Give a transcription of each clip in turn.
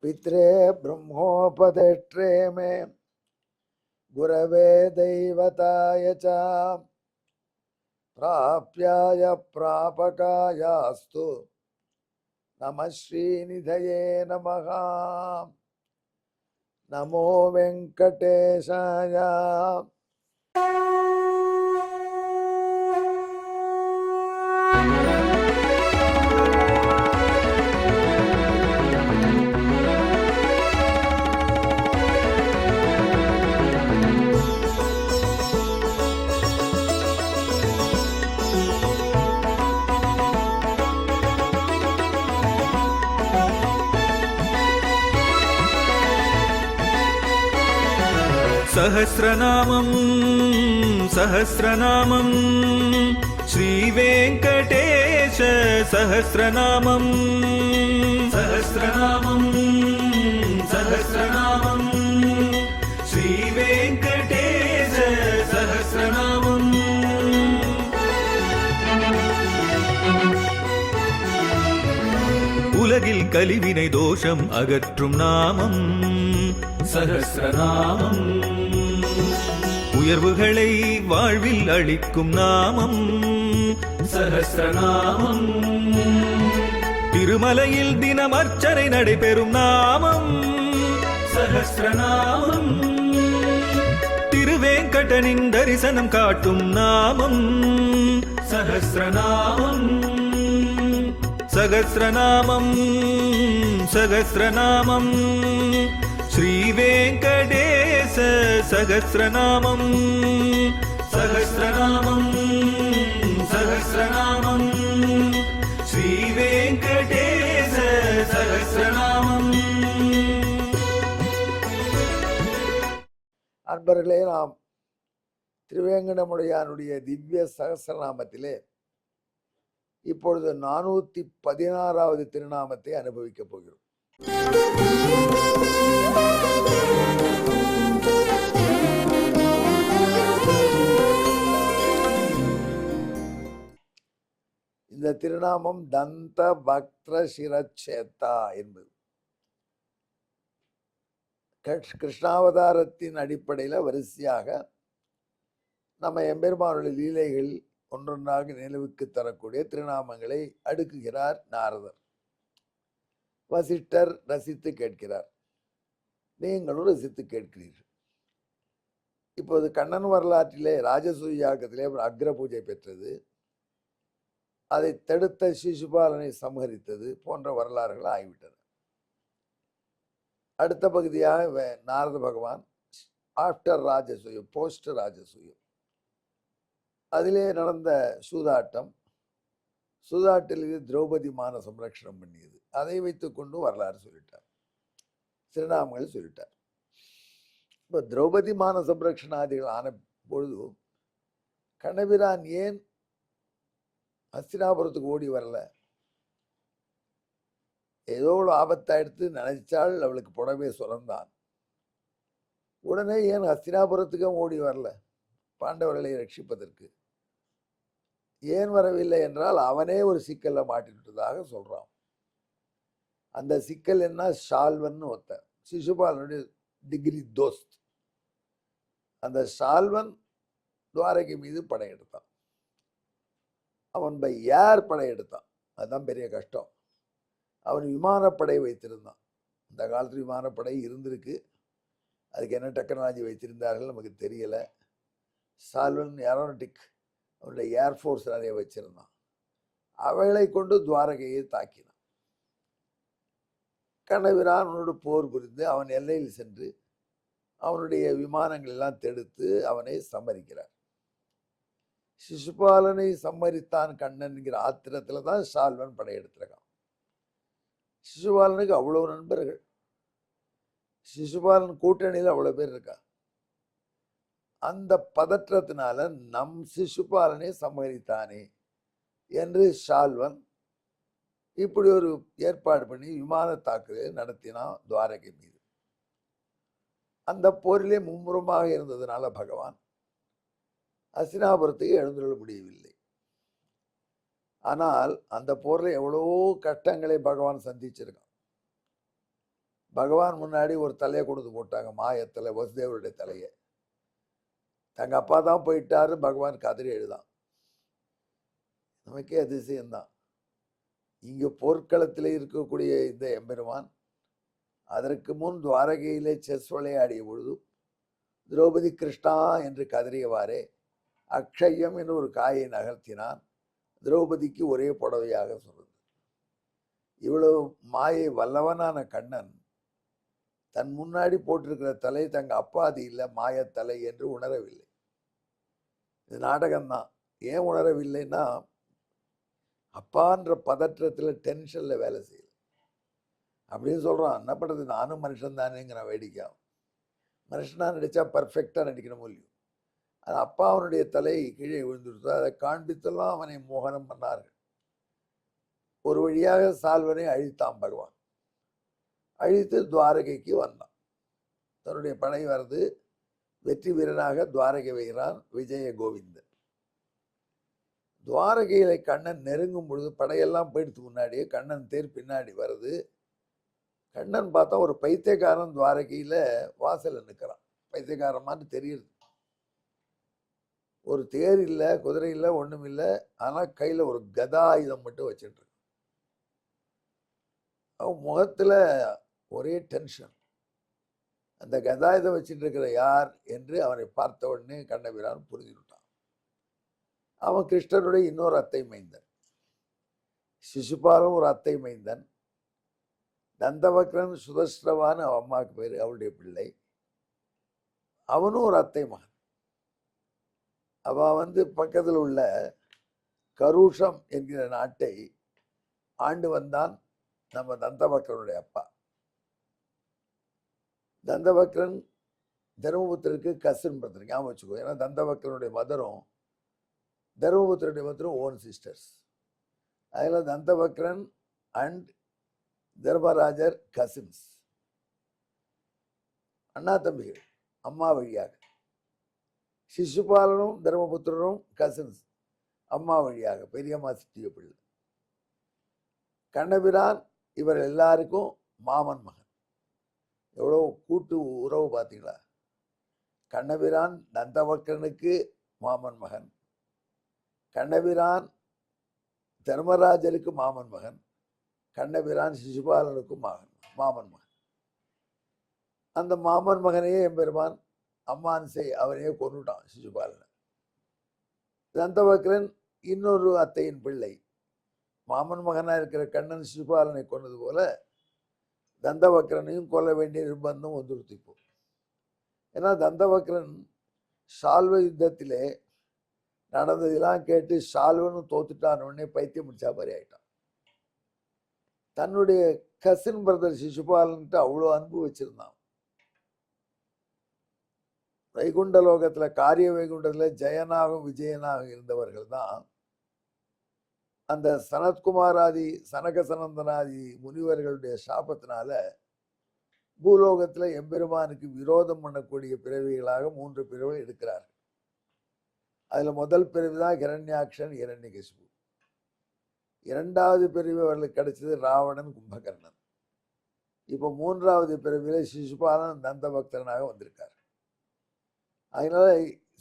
पित्रे ब्रह्मोपदेष्ट्रे मे गुरवे दैवताय च प्राप्याय प्रापकायास्तु नमः श्रीनिधये नमः। नमो वेंकटेशाय। सहस्रनामं सहस्रनामं श्रीवेङ्कटेश सहस्रनामं सहस्रनामं सहस्रनामं श्रीवेङ्कटेश सहस्रनामम्। உலகில் கலிவினை தோஷம் அகற்றும் நாமம் சஹஸ்ரநாமம். உயர்வுகளை வாழ்வில் அளிக்கும் நாமம் சஹஸ்ரநாமம். திருமலையில் தினம் அர்ச்சனை நடைபெறும் நாமம் சஹஸ்ரநாமம். திருவேங்கடனின் தரிசனம் காட்டும் நாமம் சஹஸ்ரநாமம். சகஸ்ரநாமம் சகஸ்ரநாமம் श्रीवेङ्कटेश सहस्रनामं सहस्रनामं सहस्रनामं श्रीवेङ्कटेश सहस्रनामं। அன்பர்களே, நாம் திருவேங்கடமுடையானுடைய திவ்ய சகஸ்ரநாமத்திலே இப்பொழுது 416வது திருநாமத்தை அனுபவிக்கப் போகிறோம். இந்த திருநாமம் தந்த பக்த சிரச்சேத்தா என்பது கிருஷ்ணாவதாரத்தின் அடிப்படையில் வரிசையாக நம்ம எம்பெருமானுடைய லீலைகள் ஒன்றொன்றாக நினைவுக்கு தரக்கூடிய திருநாமங்களை அடுக்குகிறார் நாரதர். வசிஷ்டர் ரசித்து கேட்கிறார், நீங்களும் ரசித்து கேட்கிறீர்கள். இப்போது கண்ணன் வரலாற்றிலே ராஜசூய யாகத்திலே அக்ர பூஜை பெற்றது, அதை தடுத்த சிசுபாலனை சம்ஹரித்தது போன்ற வரலாறுகள் ஆகிவிட்டன. அடுத்த பகுதியாக நாரத பகவான் ஆஃப்டர் ராஜசூயம், போஸ்ட் ராஜசூயம், அதிலே நடந்த சூதாட்டம், சூதாட்டில் திரௌபதி மான சம்ரக்ஷணம் பண்ணியது, அதை வைத்துக் கொண்டு வரலாறு சொல்லிட்டார், திருநாமங்கள் சொல்லிட்டார். இப்போ திரௌபதி மான சம்ரக்ஷணாதிகள் ஆன பொழுது கண்ணபிரான் ஏன் ஹஸ்தினாபுரத்துக்கு ஓடி வரல? ஏதோ ஒரு ஆபத்தாயிடுத்து நினைச்சால் அவளுக்கு புடவே சுரந்தான். உடனே ஏன் ஹஸ்தினாபுரத்துக்கும் ஓடி வரல? பாண்டவர்களை ரட்சிப்பதற்கு ஏன் வரவில்லை என்றால் அவனே ஒரு சிக்கல்ல மாட்டிட்டதாக சொல்றான். அந்த சிக்கல் என்ன? ஷால்வன் ஒருத்தன், சிசுபாலனுடைய டிகிரி தோஸ்த். அந்த ஷால்வன் துவாரகை மீது படையெடுத்தான். அவன் பை ஏர் படையெடுத்தான். அதுதான் பெரிய கஷ்டம். அவன் விமானப்படை வைத்திருந்தான். இந்த காலத்தில் விமானப்படை இருந்திருக்கு, அதுக்கு என்ன டெக்னாலஜி வைத்திருந்தார்கள் நமக்கு தெரியலை. சால்வன் ஏரோனாட்டிக், அவனுடைய ஏர்ஃபோர்ஸ் நிறைய வச்சிருந்தான். அவைகளை கொண்டு துவாரகையை தாக்கினான். கண்ணபிரான் அவனோடு போர் புரிந்து அவன் எல்லையில் சென்று அவனுடைய விமானங்கள் எல்லாம் தடுத்து அவனை சம்மரிக்கிறார். சிசுபாலனை சம்மரித்தான் கண்ணன் என்கிற ஆத்திரத்துல தான் சால்வன் படையெடுத்திருக்கான். சிசுபாலனுக்கு அவ்வளவு நண்பர்கள், சிசுபாலன் கூட்டணியில் அவ்வளவு பேர் இருக்கா. அந்த பதற்றத்தினால நம் சிசுபாலனை சம்மரித்தானே என்று ஷால்வன் இப்படி ஒரு ஏற்பாடு பண்ணி விமான தாக்குதலை நடத்தினான் துவாரகை மீது. அந்த போரிலே மும்முரமாக இருந்ததுனால பகவான் ஹஸ்தினாபுரத்துக்கு எழுந்துள்ள முடியவில்லை. ஆனால் அந்த போரில் எவ்வளவோ கஷ்டங்களை பகவான் சந்திச்சிருக்கான். பகவான் முன்னாடி ஒரு தலையை கொடுத்து போட்டாங்க, மாயத்தலை, வசுதேவருடைய தலையை. தங்க அப்பா தான் போயிட்டாரு, பகவான் கதறி எழுதான். நமக்கே அதிசயம்தான். இங்கு போர்க்களத்தில் இருக்கக்கூடிய இந்த எம்பெருமான் அதற்கு முன் துவாரகையிலே செஸ் விளையாடிய பொழுது திரௌபதி கிருஷ்ணா என்று கதறியவாறே அக்ஷயம் என்று ஒரு காயை நகர்த்தினான். திரௌபதிக்கு ஒரே புடவையாக சொல்லுது. இவ்வளவு மாயை வல்லவனான கண்ணன் தன் முன்னாடி போட்டிருக்கிற தலை தங்க அப்பாதி இல்லை, மாயத்தலை என்று உணரவில்லை. இது நாடகம்தான். ஏன் உணரவில்லைன்னா, அப்பான்ற பதற்றத்தில் டென்ஷனில் வேலை செய்யல அப்படின்னு சொல்கிறான். என்ன பண்ணுறது, நானும் மனுஷன் தானேங்கிறான் வேடிக்கையாகும். மனுஷனாக நடித்தா பர்ஃபெக்டாக நடிக்கணும் முடியும். அது அப்பா அவனுடைய தலை கீழே விழுந்துருச்சு. அதை காண்பித்தெல்லாம் அவனை மோகனம் பண்ணார்கள். ஒரு வழியாக சால்வனை அழித்தான் பகவான். அழித்து துவாரகைக்கு வந்தான். தன்னுடைய படை வருது. வெற்றி வீரனாக துவாரகை வைகிறான் விஜய கோவிந்தன். துவாரகையில கண்ணன் நெருங்கும் பொழுது படையெல்லாம் போயிடுத்து முன்னாடியே கண்ணன் தேர் பின்னாடி வருது. கண்ணன் பார்த்தா ஒரு பைத்தியக்காரன் துவாரகையில வாசல்ல நிற்கிறான். பைத்தியக்காரன் மாதிரி தெரியுது. ஒரு தேர் இல்லை, குதிரை இல்லை, ஒன்றும் இல்லை. ஆனால் கையில் ஒரு கதாயுதம் மட்டும் வச்சுட்டு இருக்கு. அவன் முகத்தில் ஒரே டென்ஷன். அந்த கதாயுதம் வச்சுட்டு இருக்கிற யார் என்று அவனை பார்த்த உடனே கண்ணபிரான் புரிஞ்சுட்டான். அவன் கிருஷ்ணனுடைய இன்னொரு அத்தை மைந்தன். சிசுபாலன் ஒரு அத்தை மைந்தன். தந்தவக்ரன் சுதஸ்ரவான்னு அவன் அம்மாவுக்கு பேர், அவளுடைய பிள்ளை. அவனும் ஒரு அத்தை மகன். அவன் பக்கத்தில் உள்ள கருஷம் என்கிற நாட்டை ஆண்டு வந்தான் நம்ம தந்தவக்ரனுடைய அப்பா. தந்தவக்ரன் தர்மபுத்திரருக்கு கசின் பிரதர், ஞாபகம் வச்சுக்கோ. ஏன்னா தந்தவக்ரனுடைய மதரும் தர்மபுத்திரனுடைய மதரும் ஓன் சிஸ்டர்ஸ். அதில் தந்தவக்ரன் அண்ட் தர்மராஜர் கசின்ஸ், அண்ணா தம்பிகள் அம்மா வழியாக. சிசுபாலனும் தர்மபுத்திரனும் கசின்ஸ் அம்மா வழியாக, பெரியம்மா சிட்டிய பிள்ளை. கண்ணபிரான் இவர் எல்லாருக்கும் மாமன் மகன். எவ்வளோ கூட்டு உறவு பார்த்தீங்களா? கண்ணபிரான் நந்தவக்கரனுக்கு மாமன் மகன், கண்ணபிரான் தர்மராஜருக்கு மாமன் மகன், கண்ணபிரான் சிசுபாலனுக்கும் மாமன் மகன். அந்த மாமன் மகனையே எம்பெருமான் அம்மான் அவனையே கொண்டுட்டான் சிசுபாலனை. தந்தவக்ரன் இன்னொரு அத்தையின் பிள்ளை. மாமன் மகனாக இருக்கிற கண்ணன் சிசுபாலனை கொண்டது போல தந்தவக்ரனையும் கொல்ல வேண்டிய நிர்பந்தம் வந்துருத்திப்போம். ஏன்னா தந்தவக்ரன் சால்வ யுத்தத்திலே நடந்ததெல்லாம் கேட்டு சால்வனும் தோத்துட்டான். உடனே பைத்தியம் முடிச்சா மாதிரி ஆயிட்டான். தன்னுடைய கசின் பிரதர் சிசுபாலன்ட்டு அவ்வளோ அன்பு வச்சிருந்தான். வைகுண்ட லோகத்துல, காரிய வைகுண்டத்துல ஜெயனாகவும் விஜயனாகவும் இருந்தவர்கள் தான் அந்த சனத்குமாராதி சனக சனந்தனாதி முனிவர்களுடைய சாபத்தினால பூலோகத்துல எம்பெருமானுக்கு விரோதம் பண்ணக்கூடிய பிறவிகளாக 3 பிறவை எடுக்கிறார்கள். அதுல முதல் பிறவி தான் ஹிரண்யாக்ஷன், ஹிரண்யகசிபு. 2வது பிறவி அவர்களுக்கு கிடைச்சது ராவணன், கும்பகர்ணன். இப்போ 3வது பிறவியில சிசுபாலன் நந்தபக்தனாக வந்திருக்கார். அதனால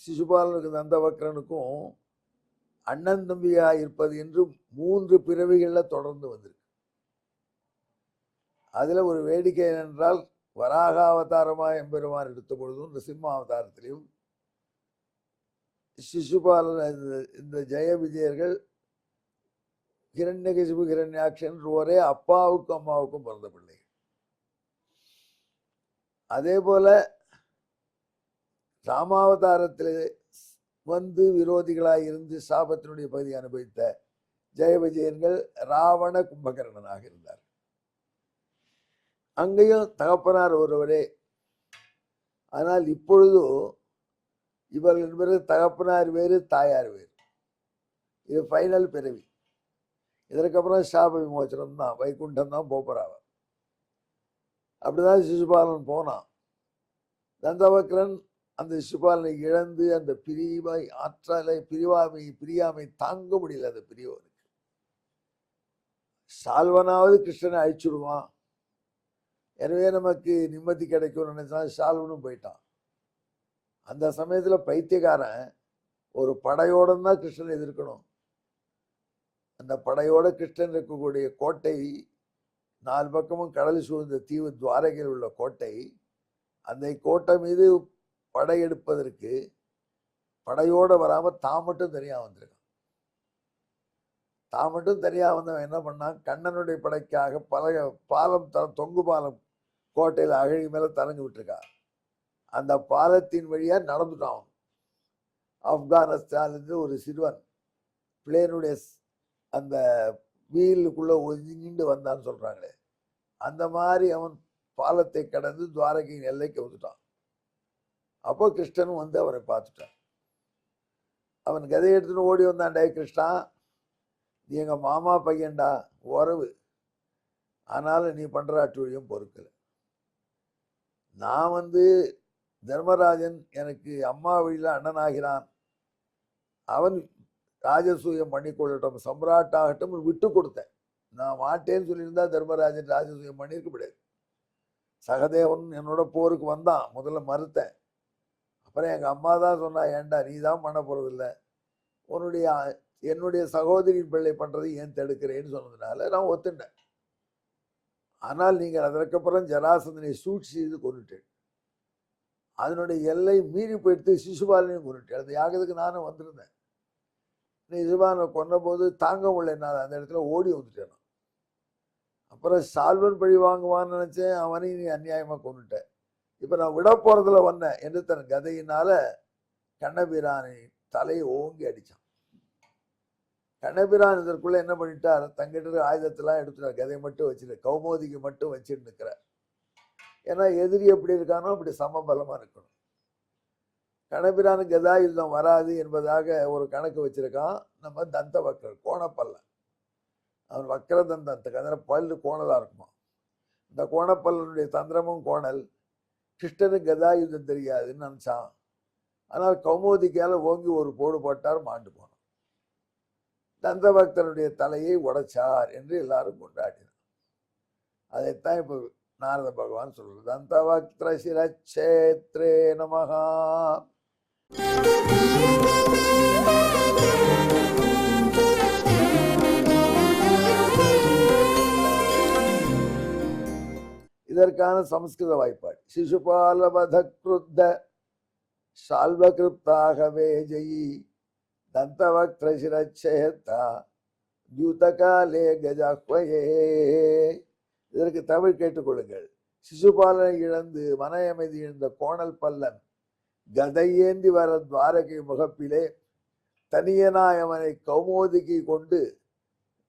சிசுபாலனுக்கு நந்தபக்ரனுக்கும் அண்ணன் தம்பியா இருப்பது என்று 3 பிறவிகள்ல தொடர்ந்து வந்திருக்கு. அதுல ஒரு வேடிக்கை என்னென்றால், வராக அவதாரமாக எம்பெருமான் எடுத்த பொழுதும் நிருசிம்ம அவதாரத்திலையும் சிசுபாலன் இந்த ஜெய விஜயர்கள் ஹிரண்யகசிபு ஹிரண்யாக்ஷன் ஒரே அப்பாவுக்கும் அம்மாவுக்கும் பிறந்த பிள்ளைகள். அதே போல ராமாவதாரத்தில் விரோதிகளாய் இருந்து சாபத்தினுடைய பகுதி அனுபவித்த ஜெய விஜயன்கள் ராவண கும்பகர்ணனாக இருந்தார். அங்கேயும் தகப்பனார் ஒருவரே. ஆனால் இப்பொழுது இவர்கள் என்பது தகப்பனார் வேறு, தாயார் வேறு. இது ஃபைனல் பிறவி. இதற்கப்புறம் சாப விமோச்சனம் தான், வைகுண்டம் தான் போப்பராவர். அப்படிதான் சிசுபாலன் போனான். தந்தவக்ரன் அந்த சிசுபாலனை இழந்து அந்த பிரிவை ஆற்றலை பிரியாமை தாங்க முடியல. அந்த பிரிவனுக்கு சால்வனாவது கிருஷ்ணனை அழிச்சுடுவான், எனவே நமக்கு நிம்மதி கிடைக்கும்னு நினைச்சா ஷால்வனும் போயிட்டான். அந்த சமயத்துல பைத்தியக்காரன் ஒரு படையோட தான் கிருஷ்ணன் எதிர்க்கணும். அந்த படையோட கிருஷ்ணன் இருக்கக்கூடிய கோட்டை, 4 பக்கமும் கடல் சூழ்ந்த தீவு துவாரகையில் உள்ள கோட்டை, அந்த கோட்டை மீது படையெடுப்பதற்கு படையோட வராம தான் மட்டும் தனியா வந்திருக்கான். தான் மட்டும் தனியா வந்தவன் என்ன பண்ணான், கண்ணனுடைய படைக்காக பாலம் தொங்கு பாலம் கோட்டையில் அகழி மேல தரங்கி விட்டுருக்கான். அந்த பாலத்தின் வழியா நடந்துட்டான். ஆப்கானிஸ்தான்லேருந்து ஒரு சிறுவன் பிளேனுடைய அந்த வீலுக்குள்ள ஒதுங்கிண்டு வந்தான்னு சொல்றாங்களே, அந்த மாதிரி அவன் பாலத்தை கடந்து துவாரகையின் எல்லைக்கு வந்துட்டான். அப்போ கிருஷ்ணனும் வந்து அவனை பார்த்துட்டான். அவன் கதையை எடுத்துன்னு ஓடி வந்தான். டே கிருஷ்ணா, நீ எங்க மாமா பையன்டா, உறவு, ஆனாலும் நீ பண்ற அட்டுழியம் பொறுக்கல. நான் வந்து தர்மராஜன் எனக்கு அம்மா வழியில அண்ணனாகிறான், அவன் ராஜசூயம் பண்ணி கொள்ளட்டும், சம்ராட்டாகட்டும் விட்டு கொடுத்தேன். நான் மாட்டேன்னு சொல்லியிருந்தா தர்மராஜன் ராஜசூயம் பண்ணியிருக்க முடியாது. சகதேவன் என்னோட போருக்கு வந்தான், முதல்ல மறுத்தேன். அப்புறம் எங்க அம்மா தான் சொன்னா, ஏன்டா நீ தான் பண்ண போறதில்லை, என்னுடைய சகோதரியின் பிள்ளை பண்றது ஏன் தடுக்கிறேன்னு சொன்னதுனால நான் ஒத்துட்டேன். ஆனால் நீங்கள் அதற்கப்புறம் ஜராசந்தனை சூழ்ச்சி செய்து கொண்டுட்டேன். அதனுடைய எல்லை மீறி போயிட்டு சிசுபாலனையும் கொண்டுட்டேன். அந்த யாகத்துக்கு நானும் வந்திருந்தேன். சிசுபாலனை கொன்ற போது தாங்க முடியல, அந்த இடத்துல ஓடி வந்துட்டேன். அப்புறம் சால்வன் பழி வாங்குவான்னு நினைச்சேன், அவனையும் நீ அநியாயமா கொண்டுட்டேன். இப்ப நான் விட போறதுல வந்தேன் என்று தன் கதையினால கண்ணபிரானை தலையை ஓங்கி அடிச்சான். கண்ணபிரான் இதற்குள்ள என்ன பண்ணிட்டார், தங்கிட்ட ஆயுதத்தெல்லாம் எடுத்துட்டார், கதையை மட்டும் வச்சுட்டு கௌமோதிக்கு மட்டும் வச்சுட்டு இருக்கிறார். ஏன்னா எதிரி எப்படி இருக்கானோ அப்படி சமபலமா இருக்கணும். கண்ணபிரானுக்கு கதாயுதம் வராது என்பதாக ஒரு கணக்கு வச்சிருக்கான் நம்ம தந்த வக்கர் கோணப்பல்ல. அவன் வக்கர தந்தத்துக்கு அதனால பல்லு கோணலா இருக்குமா. இந்த கோணப்பல்லனுடைய தந்திரமும் கோணல். கிருஷ்ணனுக்கு கதாயுதம் தெரியாதுன்னு நினைச்சான். ஆனால் கௌமோதிக்கால ஓங்கி ஒரு போடு போட்டார், மாண்டு போனான். தந்த பக்தனுடைய தலையை உடைச்சார் என்று எல்லாரும் கொண்டாடினார். அதைத்தான் இப்ப நாரத பகவான் சொல்றது, தந்த பக்திர சிரச்சேத்ரே நமஹா. இதற்கான சமஸ்கிருத வாய்ப்பாடு, சிசுபாலவத கிருத்த சால்வகிருப்தாகவே ஜெயி தந்தவக்திர சிரச்சேதா த்யூதகாலே கஜாஹ்வயே. இதற்கு தமிழ் கேட்டுக்கொள்ளுங்கள். சிசுபாலனை இழந்து மன அமைதி இழந்த கோணல் பல்லன் கதையேந்தி வர துவாரகை முகப்பிலே தனியனாய் அவனை கௌமோதிக்கு கொண்டு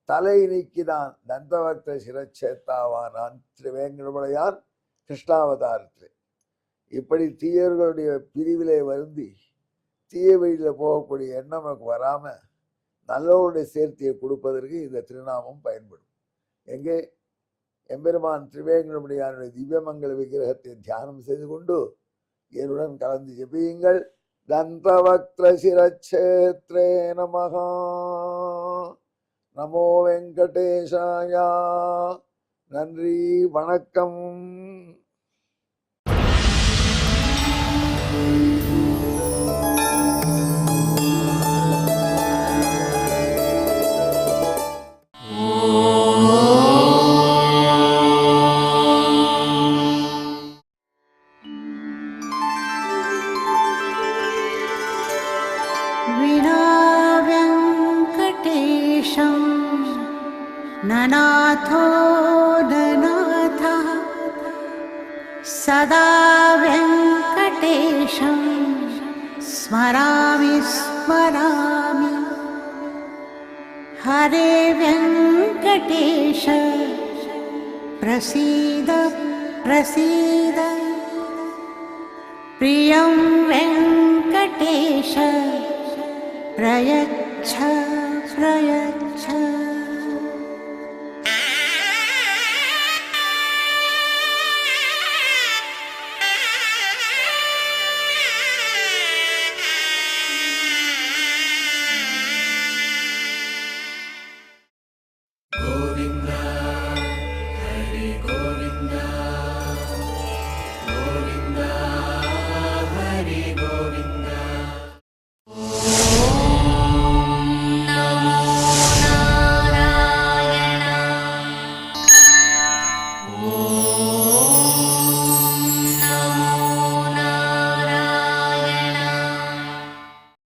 தலை நீக்கினான். தந்தவக்திர சிரச்சேத்தாவானான் திருவேங்கடமுடையான் கிருஷ்ணாவதாரத்திலே. இப்படி தீயர்களுடைய பிரிவிலே வருந்தி தீய வழியில போகக்கூடிய எண்ணம் நமக்கு வராம நல்லவருடைய சேர்த்தியை கொடுப்பதற்கு இந்த திருநாமம் பயன்படும். எங்கே எம்பெருமான் திருவேங்கடமுடையானுடைய திவ்யமங்கல விக்கிரகத்தை தியானம் செய்து கொண்டு என்னுடன் கலந்து ஜெபியுங்கள். தந்தவக்திர சிரச்சேத்ரே நமஹா. நமோ வெங்கடேஷாயா. நன்றி, வணக்கம். ननाथो ननाथः सदा वेङ्कटेशं स्मरामि स्मरामि. हरे वेङ्कटेश प्रसीद प्रसीद. प्रियं वेङ्कटेश प्रयच्छ प्रयच्छ.